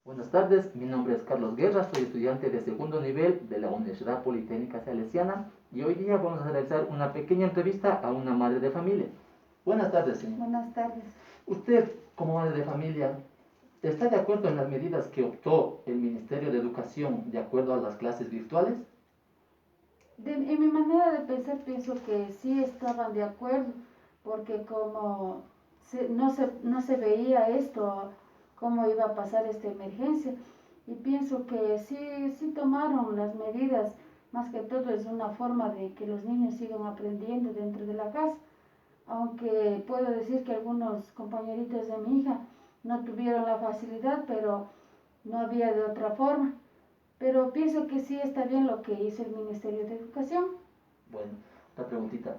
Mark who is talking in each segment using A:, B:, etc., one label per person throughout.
A: Buenas tardes, mi nombre es Carlos Guerra, soy estudiante de segundo nivel de la Universidad Politécnica Salesiana y hoy día vamos a realizar una pequeña entrevista a una madre de familia. Buenas tardes, señor.
B: Buenas tardes.
A: Usted, como madre de familia, ¿está de acuerdo en las medidas que optó el Ministerio de Educación de acuerdo a las clases virtuales?
B: En mi manera de pensar pienso que sí estaban de acuerdo, porque como no se veía esto, cómo iba a pasar esta emergencia, y pienso que sí tomaron las medidas, más que todo es una forma de que los niños sigan aprendiendo dentro de la casa, aunque puedo decir que algunos compañeritos de mi hija no tuvieron la facilidad, pero no había de otra forma. Pero pienso que sí está bien lo que hizo el Ministerio de Educación.
A: Bueno, otra preguntita.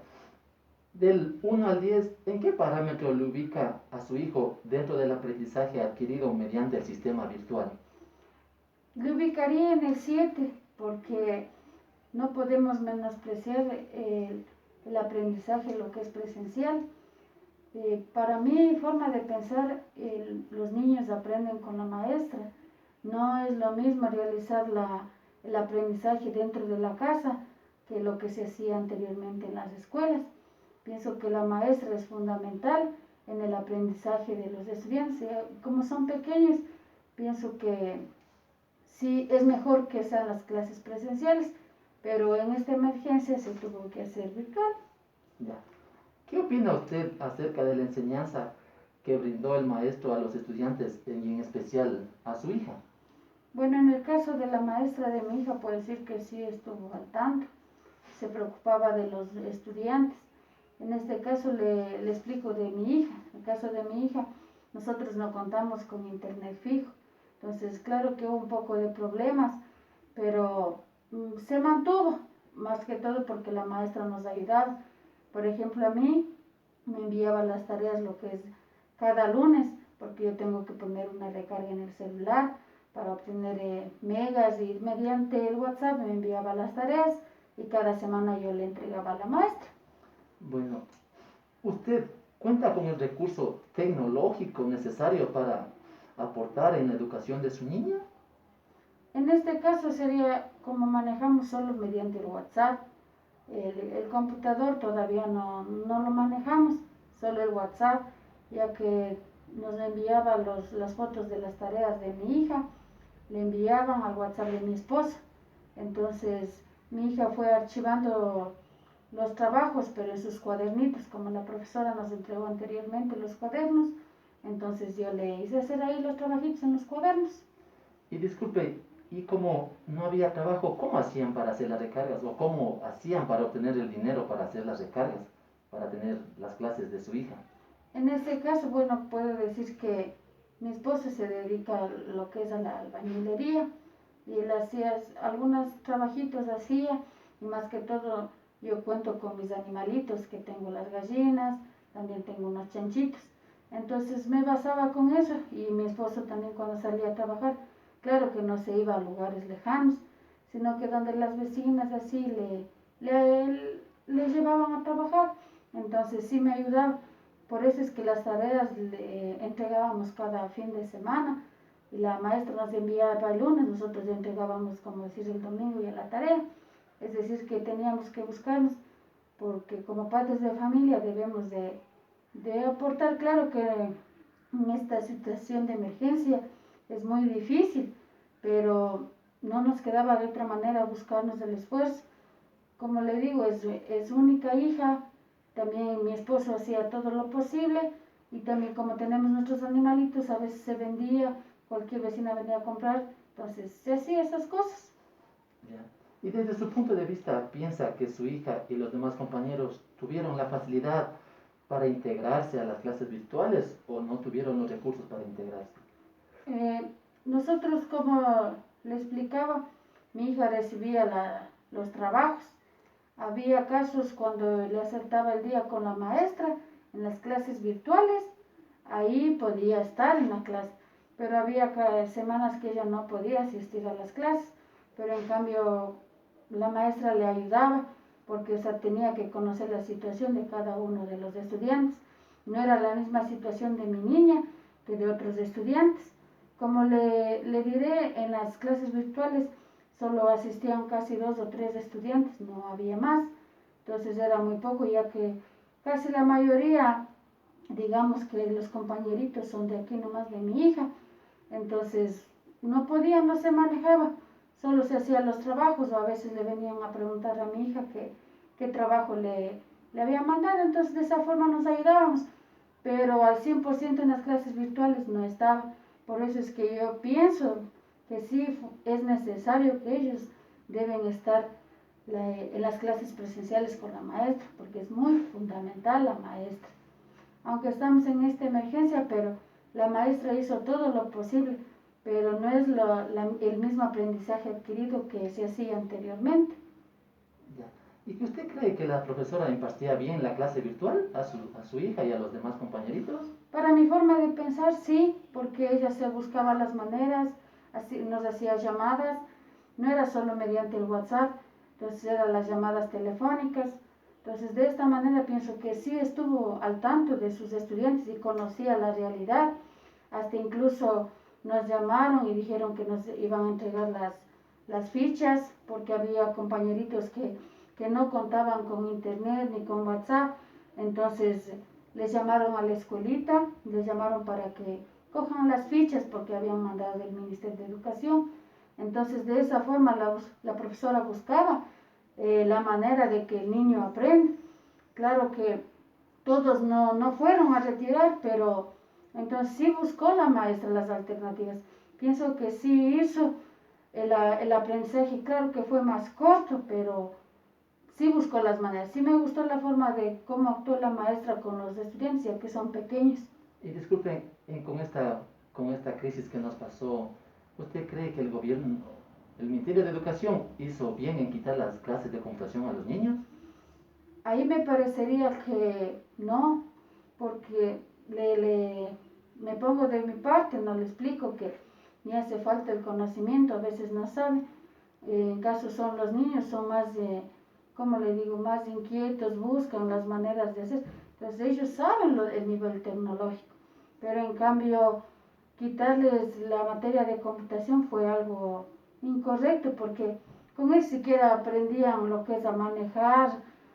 A: Del 1 al 10, ¿en qué parámetro le ubica a su hijo dentro del aprendizaje adquirido mediante el sistema virtual?
B: Le ubicaría en el 7 porque no podemos menospreciar el aprendizaje, lo que es presencial. Para mi forma de pensar, los niños aprenden con la maestra. No es lo mismo realizar el aprendizaje dentro de la casa que lo que se hacía anteriormente en las escuelas. Pienso que la maestra es fundamental en el aprendizaje de los estudiantes. Como son pequeños, pienso que sí es mejor que sean las clases presenciales, pero en esta emergencia se tuvo que hacer virtual.
A: Ya. ¿Qué opina usted acerca de la enseñanza que brindó el maestro a los estudiantes y en especial a su hija?
B: Bueno, en el caso de la maestra de mi hija, puedo decir que sí estuvo al tanto, se preocupaba de los estudiantes. En este caso le explico de mi hija. En el caso de mi hija, nosotros no contamos con internet fijo. Entonces, claro que hubo un poco de problemas, pero se mantuvo, más que todo porque la maestra nos ayudaba. Por ejemplo, a mí me enviaba las tareas lo que es cada lunes, porque yo tengo que poner una recarga en el celular para obtener megas, y mediante el WhatsApp me enviaba las tareas y cada semana yo le entregaba a la maestra.
A: Bueno, ¿usted cuenta con el recurso tecnológico necesario para aportar en la educación de su niña?
B: En este caso sería como manejamos solo mediante el WhatsApp. El computador todavía no lo manejamos, solo el WhatsApp, ya que nos enviaba las fotos de las tareas de mi hija, le enviaban al WhatsApp de mi esposa. Entonces mi hija fue archivando los trabajos, pero en sus cuadernitos, como la profesora nos entregó anteriormente los cuadernos, entonces yo le hice hacer ahí los trabajitos en los cuadernos.
A: Y disculpe, ¿y como no había trabajo, cómo hacían para hacer las recargas? ¿O cómo hacían para obtener el dinero para hacer las recargas, para tener las clases de su hija?
B: En este caso, bueno, puedo decir que mi esposo se dedica a lo que es a la albañilería y él hacía algunos trabajitos hacía, y más que todo yo cuento con mis animalitos, que tengo las gallinas, también tengo unos chanchitos. Entonces me basaba con eso, y mi esposo también cuando salía a trabajar, claro que no se iba a lugares lejanos, sino que donde las vecinas así le llevaban a trabajar. Entonces sí me ayudaba. Por eso es que las tareas le entregábamos cada fin de semana, y la maestra nos enviaba el lunes, nosotros le entregábamos, como decir, el domingo ya la tarea. Es decir, que teníamos que buscarnos, porque como padres de familia debemos de aportar. Claro que en esta situación de emergencia es muy difícil, pero no nos quedaba de otra manera buscarnos el esfuerzo. Como le digo, es única hija, también mi esposo hacía todo lo posible, y también como tenemos nuestros animalitos, a veces se vendía, cualquier vecina venía a comprar, entonces se hacía esas cosas.
A: Ya. Y desde su punto de vista, ¿piensa que su hija y los demás compañeros tuvieron la facilidad para integrarse a las clases virtuales o no tuvieron los recursos para integrarse?
B: Nosotros, como le explicaba, mi hija recibía los trabajos. Había casos cuando le acertaba el día con la maestra en las clases virtuales, ahí podía estar en la clase, pero había semanas que ella no podía asistir a las clases, pero en cambio la maestra le ayudaba, porque tenía que conocer la situación de cada uno de los estudiantes. No era la misma situación de mi niña que de otros estudiantes. como le diré, en las clases virtuales solo asistían casi 2 o 3 estudiantes, no había más. Entonces era muy poco, ya que casi la mayoría, digamos que los compañeritos son de aquí nomás de mi hija. Entonces no podía, no se manejaba, solo se hacían los trabajos, o a veces le venían a preguntar a mi hija qué trabajo le había mandado. Entonces de esa forma nos ayudábamos, pero al 100% en las clases virtuales no estaba. Por eso es que yo pienso que sí es necesario que ellos deben estar en las clases presenciales con la maestra, porque es muy fundamental la maestra. Aunque estamos en esta emergencia, pero la maestra hizo todo lo posible, pero no es el mismo aprendizaje adquirido que se hacía anteriormente.
A: Ya. ¿Y que usted cree que la profesora impartía bien la clase virtual a su hija y a los demás compañeritos?
B: Para mi forma de pensar, sí, porque ella se buscaba las maneras, así, nos hacía llamadas, no era solo mediante el WhatsApp, entonces eran las llamadas telefónicas. Entonces de esta manera pienso que sí estuvo al tanto de sus estudiantes y conocía la realidad. Hasta incluso nos llamaron y dijeron que nos iban a entregar las fichas, porque había compañeritos que no contaban con internet ni con WhatsApp. Entonces les llamaron a la escuelita, les llamaron para que cojan las fichas porque habían mandado del Ministerio de Educación. Entonces de esa forma la profesora buscaba la manera de que el niño aprenda. Claro que todos no fueron a retirar, pero entonces sí buscó la maestra las alternativas. Pienso que sí hizo el aprendizaje, claro que fue más corto, pero sí buscó las maneras. Sí me gustó la forma de cómo actuó la maestra con los estudiantes, ya que son pequeños.
A: Y disculpen, con esta crisis que nos pasó, ¿usted cree que el Ministerio de Educación hizo bien en quitar las clases de computación a los niños?
B: Ahí me parecería que no, porque me pongo de mi parte, no le explico que ni hace falta el conocimiento, a veces no saben. En caso son los niños, son más, como le digo, más inquietos, buscan las maneras de hacer. Entonces ellos saben el nivel tecnológico, pero en cambio quitarles la materia de computación fue algo incorrecto, porque con eso siquiera aprendían lo que es a manejar,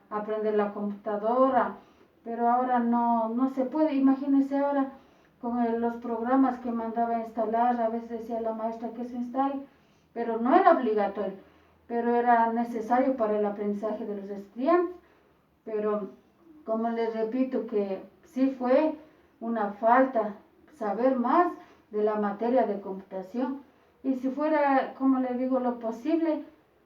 B: aprender la computadora, pero ahora no se puede. Imagínense ahora con los programas que mandaba a instalar, a veces decía la maestra que se instale, pero no era obligatorio, pero era necesario para el aprendizaje de los estudiantes. Pero como les repito que sí fue una falta saber más de la materia de computación. Y si fuera, como le digo, lo posible,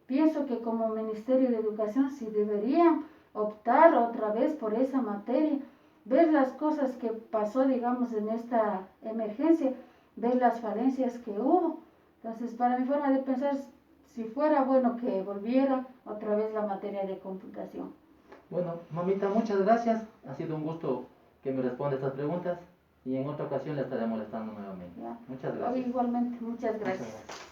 B: pienso que como Ministerio de Educación sí deberían optar otra vez por esa materia, ver las cosas que pasó, digamos, en esta emergencia, ver las falencias que hubo. Entonces, para mi forma de pensar, si fuera bueno que volviera otra vez la materia de computación.
A: Bueno, mamita, muchas gracias. Ha sido un gusto que me responda estas preguntas y en otra ocasión le estaré molestando nuevamente.
B: ¿Ya?
A: Muchas gracias.
B: Igualmente, muchas gracias.
A: Muchas gracias.